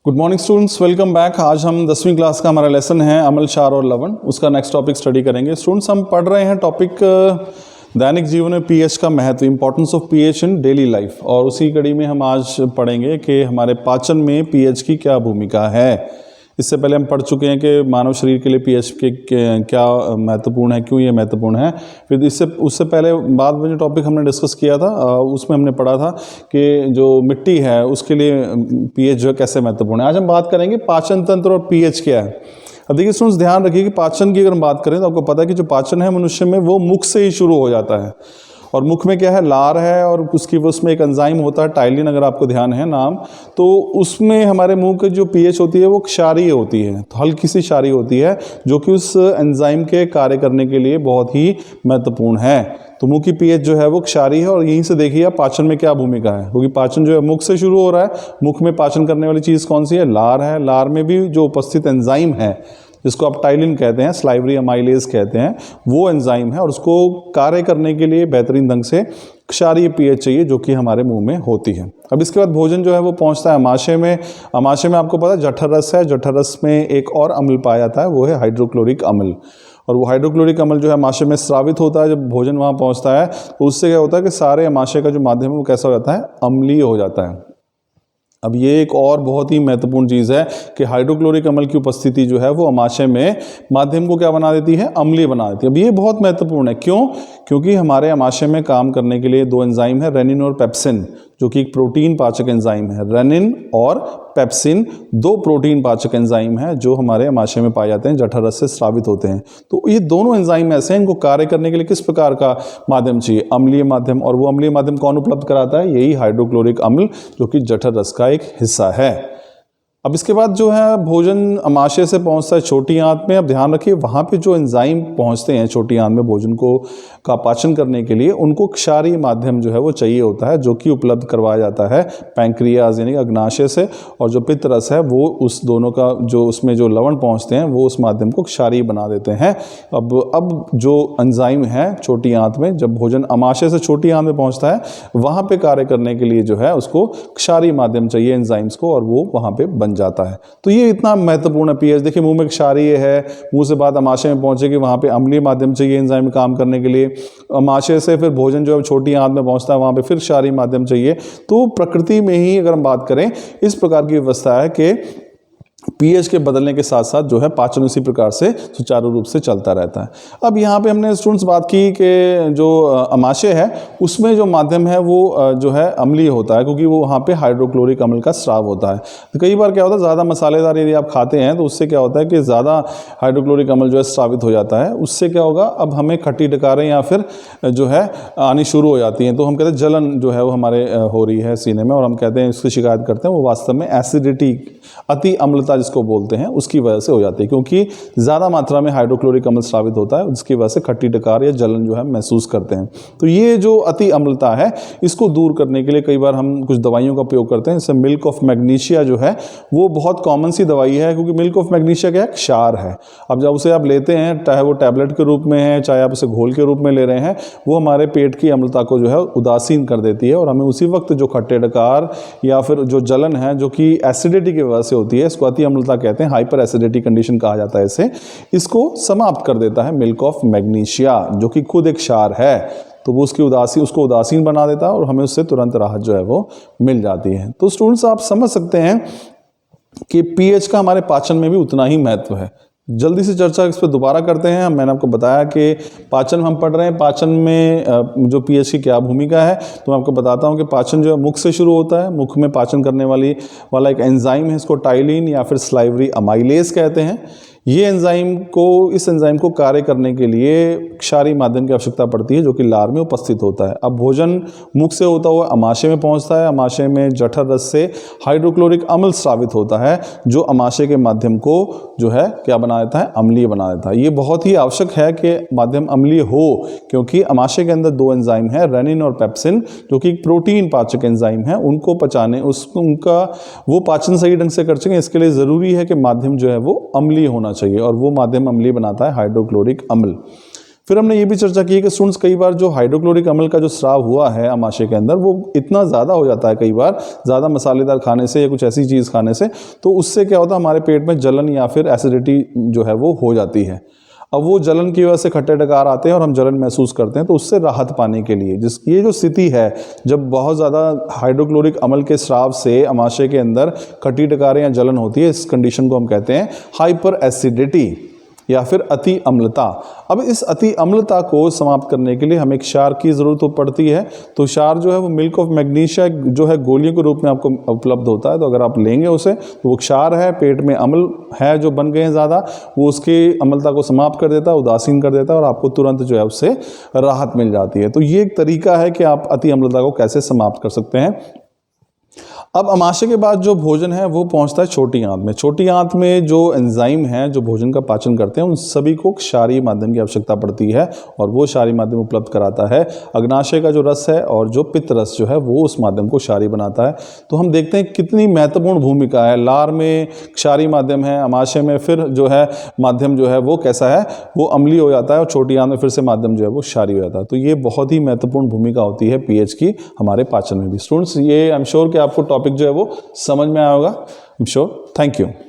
Good morning students, welcome back. आज हम 10वीं क्लास का हमारा लेसन है अम्ल, क्षार और लवण। उसका नेक्स्ट टॉपिक स्टडी करेंगे। स्टूडेंट्स, हम पढ़ रहे हैं टॉपिक दैनिक जीवन में पीएच का महत्व, importance of pH in daily life. और उसी कड़ी में हम आज पढ़ेंगे कि हमारे पाचन में पीएच की क्या भूमिका है। इससे पहले हम पढ़ चुके हैं कि मानव शरीर के लिए पीएच के क्या महत्वपूर्ण है, क्यों ये महत्वपूर्ण है। फिर उससे पहले बाद में जो टॉपिक हमने डिस्कस किया था उसमें हमने पढ़ा था कि जो मिट्टी है उसके लिए पीएच जो है कैसे महत्वपूर्ण है। आज हम बात करेंगे पाचन तंत्र और पीएच क्या है। अब देखिए स्टूडेंट्स, ध्यान रखिए कि पाचन की अगर हम बात करें तो आपको पता है कि जो पाचन है मनुष्य में वो मुख से ही शुरू हो जाता है। और मुख में क्या है, लार है, और उसमें एक एंजाइम होता है टाइलिन, अगर आपको ध्यान है नाम, तो उसमें हमारे मुंह की जो पीएच होती है वो क्षारीय होती है, तो हल्की सी क्षारीय होती है, जो कि उस एंजाइम के कार्य करने के लिए बहुत ही महत्वपूर्ण है। तो मुंह की पीएच जो है वो क्षारीय है। और यहीं से देखिए आप पाचन में क्या भूमिका है, क्योंकि पाचन जो है मुख से शुरू हो रहा है। मुख में पाचन करने वाली चीज़ कौन सी है? लार है। लार में भी जो उपस्थित एंजाइम है जिसको आप टाइलिन कहते हैं, स्लाइवरी अमाइलेज कहते हैं, वो एंजाइम है, और उसको कार्य करने के लिए बेहतरीन ढंग से क्षारीय पीएच चाहिए, जो कि हमारे मुंह में होती है। अब इसके बाद भोजन जो है वो पहुंचता है अमाशय में। अमाशय में आपको पता है जठर रस है। जठर रस में एक और अम्ल पाया जाता है, वो है हाइड्रोक्लोरिक अम्ल। और वो हाइड्रोक्लोरिक अम्ल जो है अमाशय में स्रावित होता है। जब भोजन वहाँ पहुँचता है तो उससे क्या होता है कि सारे अमाशय का जो माध्यम है वो कैसा हो जाता है? अम्लीय हो जाता है। अब ये एक और बहुत ही महत्वपूर्ण चीज़ है कि हाइड्रोक्लोरिक अम्ल की उपस्थिति जो है वो अमाशय में माध्यम को क्या बना देती है? अम्लीय बना देती है। अब ये बहुत महत्वपूर्ण है। क्यों? क्योंकि हमारे अमाशय में काम करने के लिए दो एंजाइम है, रेनिन और पेप्सिन, जो कि एक प्रोटीन पाचक एंजाइम है। रेनिन और पेप्सिन दो प्रोटीन पाचक एंजाइम हैं जो हमारे अमाशय में पाए जाते हैं, जठर रस से स्रावित होते हैं। तो ये दोनों एंजाइम ऐसे हैं, इनको कार्य करने के लिए किस प्रकार का माध्यम चाहिए? अम्लीय माध्यम। और वो अम्लीय माध्यम कौन उपलब्ध कराता है? यही हाइड्रोक्लोरिक अम्ल, जो कि जठर रस का एक हिस्सा है। अब इसके बाद जो है भोजन अमाशय से पहुंचता है छोटी आंत में। अब ध्यान रखिए वहाँ पे जो एंजाइम पहुंचते हैं छोटी आंत में भोजन को का पाचन करने के लिए, उनको क्षारीय माध्यम जो है वो चाहिए होता है, जो कि उपलब्ध करवाया जाता है पैंक्रियाज यानी अग्नाशय से। और जो पित्त रस है वो उस दोनों का जो उसमें जो लवण पहुँचते हैं वो उस माध्यम को क्षारीय बना देते हैं। अब जो एंजाइम है छोटी आंत में, जब भोजन अमाशय से छोटी आंत में पहुँचता है, वहाँ पर कार्य करने के लिए जो है उसको क्षारीय माध्यम चाहिए एंजाइम्स को, और वो वहाँ पर बन जाता है। तो ये इतना महत्वपूर्ण है पीएच। देखिए मुंह में क्षारीय है, मुंह से बात अमाशय में पहुंचेगी, वहां पे अम्लीय माध्यम चाहिए एंजाइम काम करने के लिए। अमाशय से फिर भोजन जो है छोटी आंत में पहुंचता है, वहां पे फिर क्षारीय माध्यम चाहिए। तो प्रकृति में ही अगर हम बात करें, इस प्रकार की व्यवस्था है कि पीएच के बदलने के साथ साथ जो है पाचन उसी प्रकार से सुचारू रूप से चलता रहता है। अब यहाँ पे हमने स्टूडेंट्स बात की कि जो अमाशय है उसमें जो माध्यम है वो जो है अम्लीय होता है, क्योंकि वो वहाँ पे हाइड्रोक्लोरिक अम्ल का स्राव होता है। तो कई बार क्या होता है, ज़्यादा मसालेदार यदि आप खाते हैं तो उससे क्या होता है कि ज़्यादा हाइड्रोक्लोरिक अम्ल जो है स्रावित हो जाता है। उससे क्या होगा, अब हमें खट्टी डकारें या फिर जो है आनी शुरू हो जाती हैं। तो हम कहते हैं जलन जो है वो हमारे हो रही है सीने में, और हम कहते हैं इसकी शिकायत करते हैं। वो वास्तव में एसिडिटी, अति अम्लता जिसको बोलते हैं, उसकी वजह से हो जाती है, क्योंकि ज़्यादा मात्रा में हाइड्रोक्लोरिक अम्ल स्रावित होता है, उसकी वजह से खट्टी डकार या जलन जो है महसूस करते हैं। तो ये जो अति अम्लता है, इसको दूर करने के लिए कई बार हम कुछ दवाइयों का उपयोग करते हैं। जैसे मिल्क ऑफ मैग्नीशिया जो है वो बहुत कॉमन सी दवाई है, क्योंकि मिल्क ऑफ मैग्नीशिया क्या है? क्षार है। अब जब उसे आप लेते हैं, चाहे वो टैबलेट के रूप में है, चाहे आप उसे घोल के रूप में ले रहे हैं, वो हमारे पेट की अम्लता को जो है उदासीन कर देती है, और हमें उसी वक्त जो खट्टे डकार या फिर जो जलन है जो कि एसिडिटी की वजह से होती है, इसको अति अम्लता कहते हैं, हाइपर एसिडिटी कंडीशन कहा जाता है इसे, इसको समाप्त कर देता है मिल्क ऑफ मैग्नीशिया, जो कि खुद एक क्षार है। तो वो उसको उदासीन बना देता है, और हमें उससे तुरंत राहत जो है वो मिल जाती है। तो स्टूडेंट्स, आप समझ सकते हैं कि पीएच का हमारे पाचन में भी उतना ही महत्व है। जल्दी से चर्चा इस पर दोबारा करते हैं। मैंने आपको बताया कि पाचन हम पढ़ रहे हैं, पाचन में जो पीएच की क्या भूमिका है, तो मैं आपको बताता हूं कि पाचन जो है मुख से शुरू होता है। मुख में पाचन करने वाला एक एंजाइम है, इसको टाइलिन या फिर स्लाइवरी अमाइलेज कहते हैं। इस एंजाइम को कार्य करने के लिए क्षारीय माध्यम की आवश्यकता पड़ती है, जो कि लार में उपस्थित होता है। अब भोजन मुख से होता हुआ अमाशय में पहुंचता है। अमाशय में जठर रस से हाइड्रोक्लोरिक अम्ल स्रावित होता है, जो अमाशय के माध्यम को जो है क्या बना देता है? अम्लीय बना देता है। ये बहुत ही आवश्यक है कि माध्यम अम्लीय हो, क्योंकि अमाशय के अंदर दो एंजाइम है, रेनिन और पेप्सिन, जो कि प्रोटीन पाचक एंजाइम है। उनको पचाने उनका वो पाचन सही ढंग से कर सकें, इसके लिए ज़रूरी है कि माध्यम जो है वो अम्लीय होना चाहिए, और वो माध्यम अम्लीय बनाता है हाइड्रोक्लोरिक अम्ल। फिर हमने ये भी चर्चा की कि स्टूडेंट्स कई बार जो हाइड्रोक्लोरिक अम्ल का जो स्राव हुआ है अमाशय के अंदर वो इतना ज़्यादा हो जाता है, कई बार ज़्यादा मसालेदार खाने से या कुछ ऐसी चीज़ खाने से, तो उससे क्या होता है हमारे पेट में जलन या फिर एसिडिटी जो है वो हो जाती है। अब वो जलन की वजह से खट्टे डकार आते हैं और हम जलन महसूस करते हैं, तो उससे राहत पाने के लिए ये जो स्थिति है जब बहुत ज़्यादा हाइड्रोक्लोरिक अम्ल के स्राव से अमाशय के अंदर खट्टी डकारें या जलन होती है, इस कंडीशन को हम कहते हैं हाइपर एसिडिटी या फिर अति अम्लता। अब इस अति अम्लता को समाप्त करने के लिए हमें एक क्षार की ज़रूरत पड़ती है। तो क्षार जो है वो मिल्क ऑफ मैग्नीशिया जो है गोलियों के रूप में आपको उपलब्ध होता है, तो अगर आप लेंगे उसे तो वो क्षार है, पेट में अम्ल है जो बन गए हैं ज़्यादा, वो उसकी अम्लता को समाप्त कर देता है, उदासीन कर देता है और आपको तुरंत जो है उससे राहत मिल जाती है। तो ये एक तरीका है कि आप अति अम्लता को कैसे समाप्त कर सकते हैं। अब अमाशय के बाद जो भोजन है वो पहुंचता है छोटी आंत में। छोटी आंत में जो एंजाइम हैं जो भोजन का पाचन करते हैं उन सभी को क्षारीय माध्यम की आवश्यकता पड़ती है और वो क्षारीय माध्यम उपलब्ध कराता है अग्नाशय का जो रस है और जो पित्त रस जो है वो उस माध्यम को क्षारीय बनाता है। तो हम देखते हैं कितनी महत्वपूर्ण भूमिका है। लार में क्षारीय माध्यम है, अमाशय में फिर जो है माध्यम जो है वो कैसा है, वो अम्लीय हो जाता है और छोटी आंत में फिर से माध्यम जो है वो क्षारीय हो जाता है। तो ये बहुत ही महत्वपूर्ण भूमिका होती है पीएच की हमारे पाचन में भी। स्टूडेंट्स ये आई एम श्योर कि आपको टॉपिक जो है वो समझ में आया होगा। I am sure. Thank you.